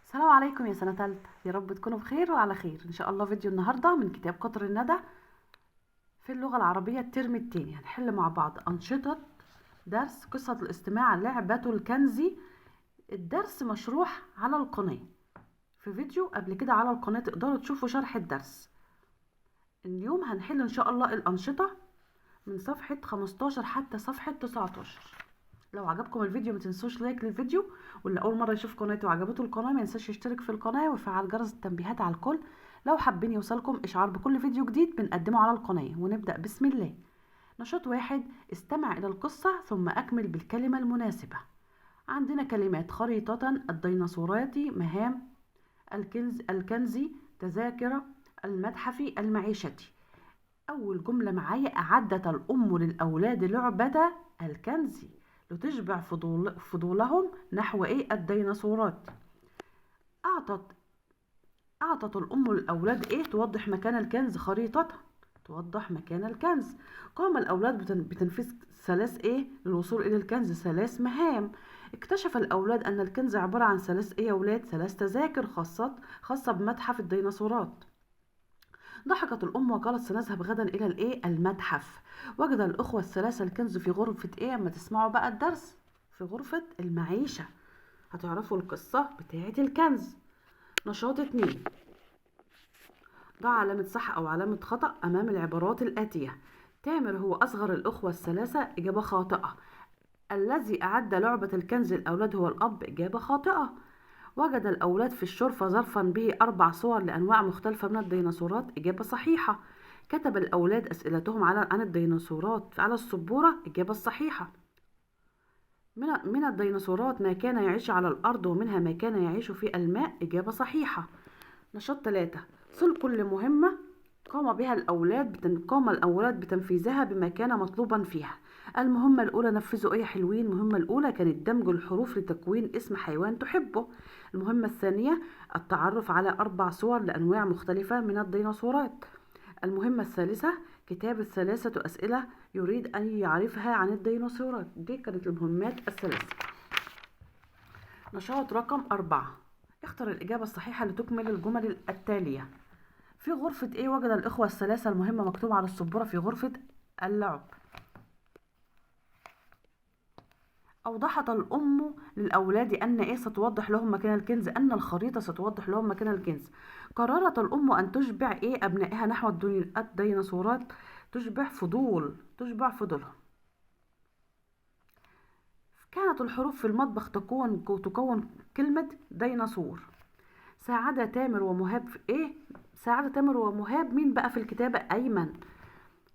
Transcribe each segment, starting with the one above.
السلام عليكم يا سنة تالتة، يا رب تكونوا بخير وعلى خير إن شاء الله. فيديو النهاردة من كتاب قطر الندى في اللغة العربية الترم التاني. هنحل مع بعض أنشطة درس قصة الاستماع لعبة الكنز. الدرس مشروح على القناة، في فيديو قبل كده على القناة تقدروا تشوفوا شرح الدرس. اليوم هنحل إن شاء الله الأنشطة من صفحة 15 حتى صفحة 19. لو عجبكم الفيديو ما تنسوش لايك للفيديو، واللي اول مره يشوف قناتي وعجبته القناه ما ينساش يشترك في القناه ويفعل جرس التنبيهات على الكل لو حابين يوصلكم اشعار بكل فيديو جديد بنقدمه على القناه. ونبدا بسم الله. نشاط 1: استمع الى القصه ثم اكمل بالكلمه المناسبه. عندنا كلمات: خريطه، الديناصورات، مهام، الكنز، تذاكر، المتحف، المعيشه. أول جملة معايا: أعدت الأم للأولاد لعبة الكنز لتشبع فضولهم نحو الديناصورات. أعطت أعطت الأم للأولاد توضح مكان الكنز. خريطة توضح مكان الكنز. قام الأولاد بتنفيذ ثلاث للوصول إلى الكنز، ثلاث مهام. اكتشف الأولاد أن الكنز عبارة عن ثلاث يا أولاد، ثلاث تذاكر خاصة بمتحف الديناصورات. ضحكت الأم وقالت: سنذهب غدا إلى المتحف. وجد الأخوة الثلاثة الكنز في غرفة أما تسمعوا بقى الدرس في غرفة المعيشة، هتعرفوا القصة بتاعة الكنز. نشاط 2: ضع علامة صح أو علامة خطأ أمام العبارات الآتية. تامر هو أصغر الأخوة الثلاثة، إجابة خاطئة. الذي أعد لعبة الكنز للأولاد هو الأب، إجابة خاطئة. وجد الأولاد في الشرفة ظرفا به 4 صور لأنواع مختلفة من الديناصورات، إجابة صحيحة. كتب الأولاد أسئلتهم عن الديناصورات على السبورة، إجابة صحيحة. من الديناصورات ما كان يعيش على الأرض ومنها ما كان يعيش في الماء، إجابة صحيحة. نشاط 3: صل كل مهمة قام الأولاد بتنفيذها بما كان مطلوبا فيها. المهمة الأولى: نفذوا يا حلوين. المهمة الأولى كانت دمج الحروف لتكوين اسم حيوان تحبه. المهمة الثانية: التعرف على 4 صور لأنواع مختلفة من الديناصورات. المهمة الثالثة: كتابة 3 أسئلة يريد أن يعرفها عن الديناصورات. دي كانت المهمات الثلاثة. نشاط رقم 4: اختر الإجابة الصحيحة لتكمل الجمل التالية. في غرفة وجد الإخوة الثلاثة المهمة مكتوبة على السبورة في غرفة اللعب. أوضحت الأم للأولاد أن ستوضح لهم مكان الكنز، أن الخريطة ستوضح لهم مكان الكنز. قررت الأم أن تشبع أبنائها نحو الديناصورات، تشبع فضولهم. كانت الحروف في المطبخ تكون كلمة ديناصور. ساعد تامر ومهاب مين بقى في الكتابة؟ أيمن.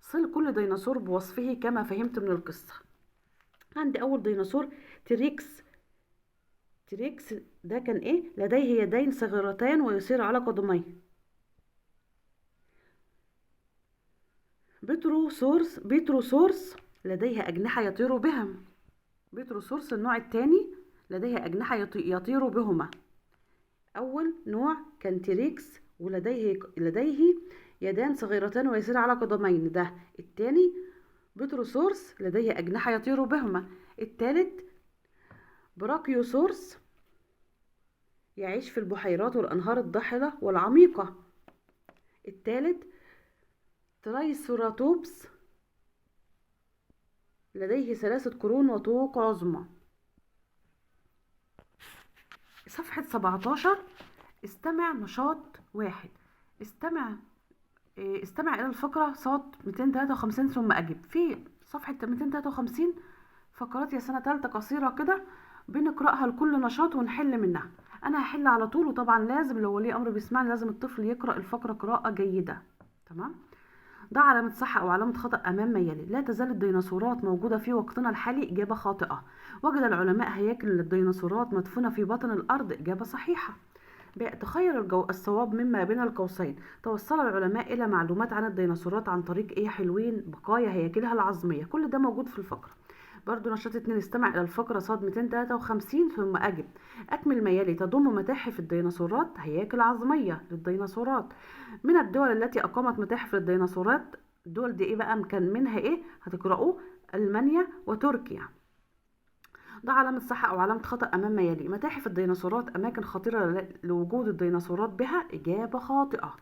صل كل ديناصور بوصفه كما فهمت من القصة. عندي أول ديناصور تريكس. ده كان لديه يدين صغيرتان ويسير على قدميه. بيتروسورس لديه أجنحة يطير بهم. بيتروسورس النوع الثاني لديه أجنحة يطير بهما. أول نوع كان تريكس ولديه يدان صغيرتان ويسير على قدمين. ده الثاني. بيتروسورس لديه أجنحة يطير بهما. الثالث براكيوسورس يعيش في البحيرات والأنهار الضاحلة والعميقة. الثالث ترايسوراتوبس لديه 3 قرون وطوق عظمى. صفحة 17: استمع. نشاط 1: استمع إلى الفقرة صاد 253 ثم أجب. في صفحة 253 فقرات يا سنة تالتة قصيرة كده بنقرأها لكل نشاط ونحل منها. أنا هحل على طول، وطبعا لازم لو ولي أمر بيسمعني لازم الطفل يقرأ الفقرة قراءة جيدة. تمام. ضع علامة صح أو علامة خطأ أمام ما يلي. لا تزال الديناصورات موجودة في وقتنا الحالي، إجابة خاطئة. وجد العلماء هياكل للديناصورات مدفونة في بطن الأرض، إجابة صحيحة. تخير الصواب مما بين القوسين. توصل العلماء إلى معلومات عن الديناصورات عن طريق حلوين بقايا هياكلها العظمية. كل ده موجود في الفقرة. برضو نشاط 2: استمع إلى الفقرة صاد 253 ثم أجب. أكمل ما يلي. تضم متاحف الديناصورات هياكل عظمية للديناصورات. من الدول التي أقامت متاحف للديناصورات، الدول دي بقى كان منها هتقرأوه؟ ألمانيا وتركيا. ده علامة صح أو علامة خطأ أمام ما يلي. متاحف الديناصورات أماكن خطيرة لوجود الديناصورات بها. إجابة خاطئة.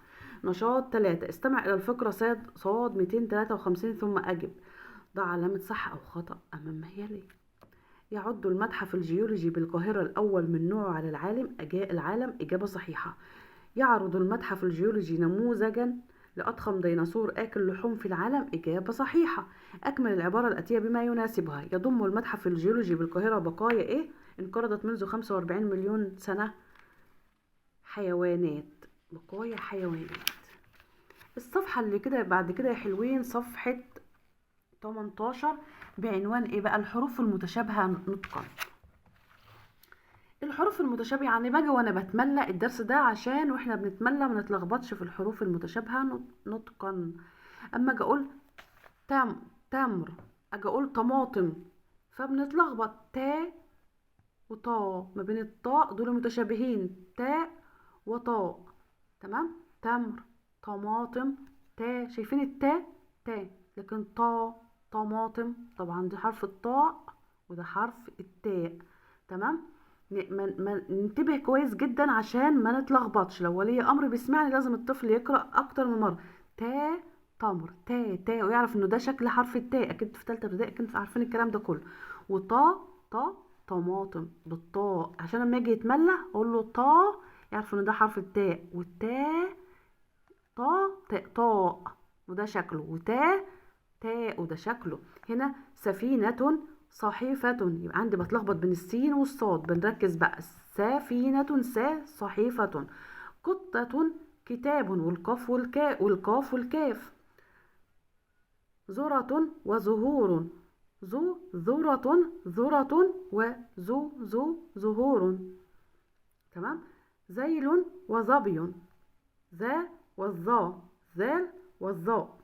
نشاط 3. استمع إلى الفقرة صاد 253 ثم أجب. ده علامة صح أو خطأ أمام ما يلي. يعد المتحف الجيولوجي بالقاهرة الأول من نوعه على العالم. إجابة صحيحة. يعرض المتحف الجيولوجي نموذجا لأضخم ديناصور آكل لحوم في العالم. إجابة صحيحة. أكمل العبارة الآتية بما يناسبها. يضم المتحف الجيولوجي بالقاهرة بقايا إيه انقرضت منذ 45 مليون سنة؟ حيوانات. بقايا حيوانات. الصفحة اللي كده بعد كده يا حلوين صفحة 18 بعنوان إيه بقى؟ الحروف المتشابهة نطقا. الحروف المتشابهة يعني باجي وانا بتملى الدرس ده عشان واحنا بنتملى ما نتلخبطش في الحروف المتشابهة نطقا. اما اجي اقول تمر، اجي اقول طماطم، فبنتلخبط تا وطا. ما بين الطاء دول متشابهين، تاء وطاء. تمام. تمر، طماطم، تا. شايفين التاء تا، لكن طماطم طبعا دي حرف الطاء وده حرف التاء. تمام. ننتبه كويس جدا عشان ما نتلخبطش. لو ولي امر بيسمعني لازم الطفل يقرا اكتر من مره. تمر، تا ويعرف انه ده شكل حرف التاء. اكيد في ثالثه ابتدائي كنتوا عارفين الكلام ده كله. طماطم بالطاء عشان لما يجي يتملى اقول له يعرف ان ده حرف التاء. والتاء طاء وده شكله، تاء وده شكله. هنا سفينة صحيفة، يبقى عندي بتلخبط بين السين والصاد. بنركز بقى. سفينة صحيفة. قطة كتاب والقاف والكاف. ذرة وزهور. ذرة زهور. تمام. ذيل وظبي. ذا والظا. ذال والظاء.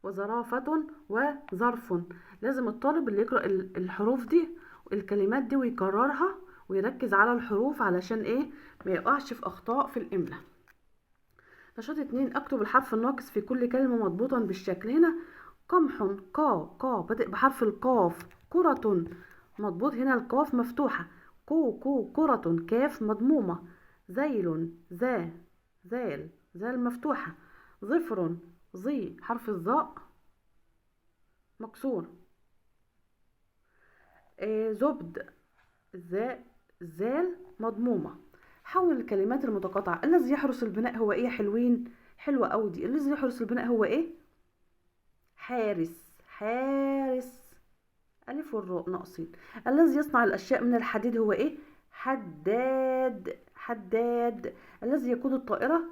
وزرافة وظرف. لازم الطالب اللي يقرأ الحروف دي والكلمات دي ويكررها ويركز على الحروف علشان ايه ما يقعش في اخطاء في الاملاء. نشاط 2. اكتب الحرف الناقص في كل كلمة مضبوطا بالشكل. هنا قمح قا بادئ بحرف القاف. كرة مضبوط، هنا القاف مفتوحة. كرة كاف مضمومة. ذيل زال مفتوحة. ظفر حرف الظاء مكسور. زبد زال مضمومة. حول الكلمات المتقاطعة. الذي يحرس البناء هو ايه يا حلوين؟ حلوة قوي دي. الذي يحرس البناء هو ايه؟ حارس. ألف والراء ناقصين. الذي يصنع الأشياء من الحديد هو ايه؟ حداد. الذي يقود الطائرة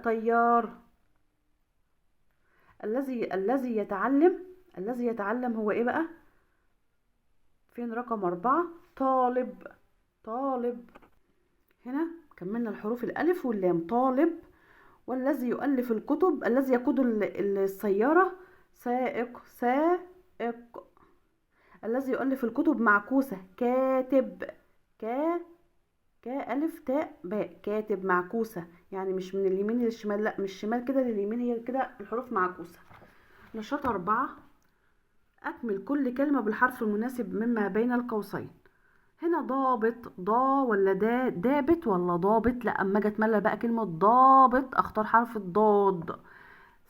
طيار. الذي يتعلم هو ايه بقى؟ فين رقم 4؟ طالب. هنا كملنا الحروف الألف واللام. طالب. والذي يؤلف الكتب. الذي يقود السيارة سائق. الذي يؤلف الكتب معكوسة. كاتب. ألف تاء باء. كاتب معكوسة، يعني مش من اليمين للشمال، لا مش شمال كده لليمين، هي كده الحروف معكوسة. نشاط 4. أكمل كل كلمة بالحرف المناسب مما بين القوسين. هنا ضابط. ولا دابت ولا ضابط؟ لا، اما اجي اتملى بقى كلمة ضابط اختار حرف الضاد.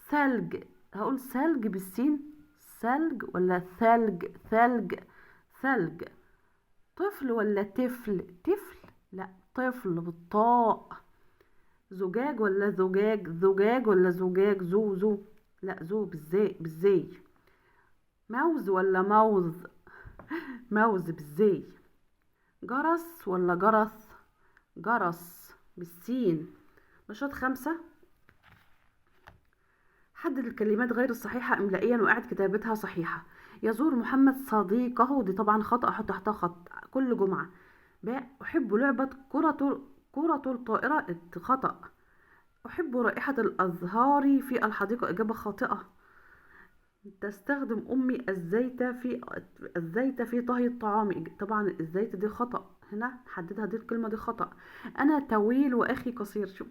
ثلج. هقول ثلج بالسين. ثلج ولا ثلج. طفل ولا تفل؟ لا، طفل بالطاء. زجاج ولا زجاج ولا زجاج؟ لا، بالزي. موز ولا موز بالزي. جرس ولا جرس بالسين. نشاط 5. حدد الكلمات غير الصحيحة إملائيا وأعد كتابتها صحيحة. يزور محمد صديقه، دي طبعا خطأ، أحط تحتها خط كل جمعة. أحب لعبة كرة الطائرة، خطأ. أحب رائحة الأزهار في الحديقة، إجابة خاطئة. تستخدم أمي الزيت في طهي الطعام، طبعا الزيت دي خطأ. هنا حددها، دي الكلمة دي خطأ. أنا طويل وأخي قصير. شوف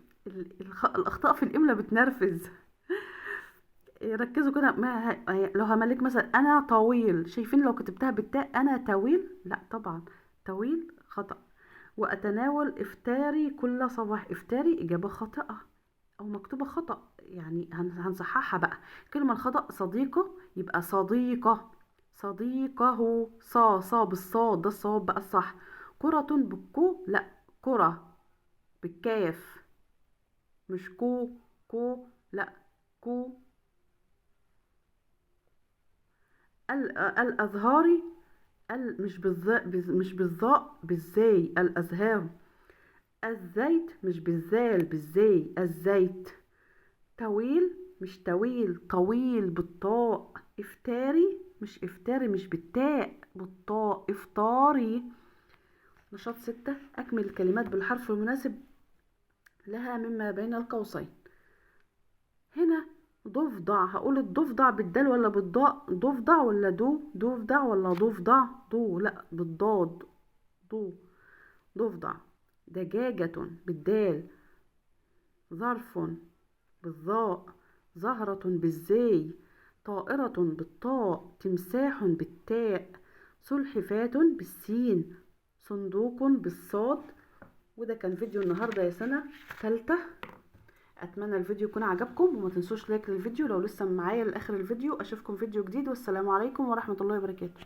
الأخطاء في الإملاء بتنرفز. ركزوا كده، لو هملك مثلا انا طويل، شايفين لو كتبتها بالتاء انا طويل؟ لا طبعا، طويل خطأ. واتناول افطاري كل صباح، افطاري اجابة خاطئة او مكتوبة خطأ، يعني هنصححها بقى. كلمة الخطأ صديقه، يبقى صديقة، صديقه، صا بالصاد، ده الصواب بقى الصح. كرة بالكو، لا، كرة بالكاف، مش كو، لا، كو. الأزهاري، مش بالظاء، مش بالظاء، بالزاي، الأزهار. الزيت مش بالزال، بالزاي، الزيت. طويل مش طويل، طويل بالطاء. افطاري مش افطاري، مش بالتاء، بالطاء، افطاري. نشاط 6، أكمل الكلمات بالحرف المناسب لها مما بين القوسين. هنا ضفدع، هقول الضفدع بالدال ولا بالضاء؟ ضفدع ولا ضفدع ولا ضفدع؟ لا، بالضاد، ضو، ضفدع. دجاجة بالدال. ظرف بالظاء. زهرة بالزاي. طائرة بالطاء. تمساح بالتاء. سلحفاة بالسين. صندوق بالصاد. وده كان فيديو النهاردة يا سنة تالتة. اتمنى الفيديو يكون عجبكم، وما تنسوش لايك للفيديو لو لسه معايا لاخر الفيديو. اشوفكم فيديو جديد، والسلام عليكم ورحمة الله وبركاته.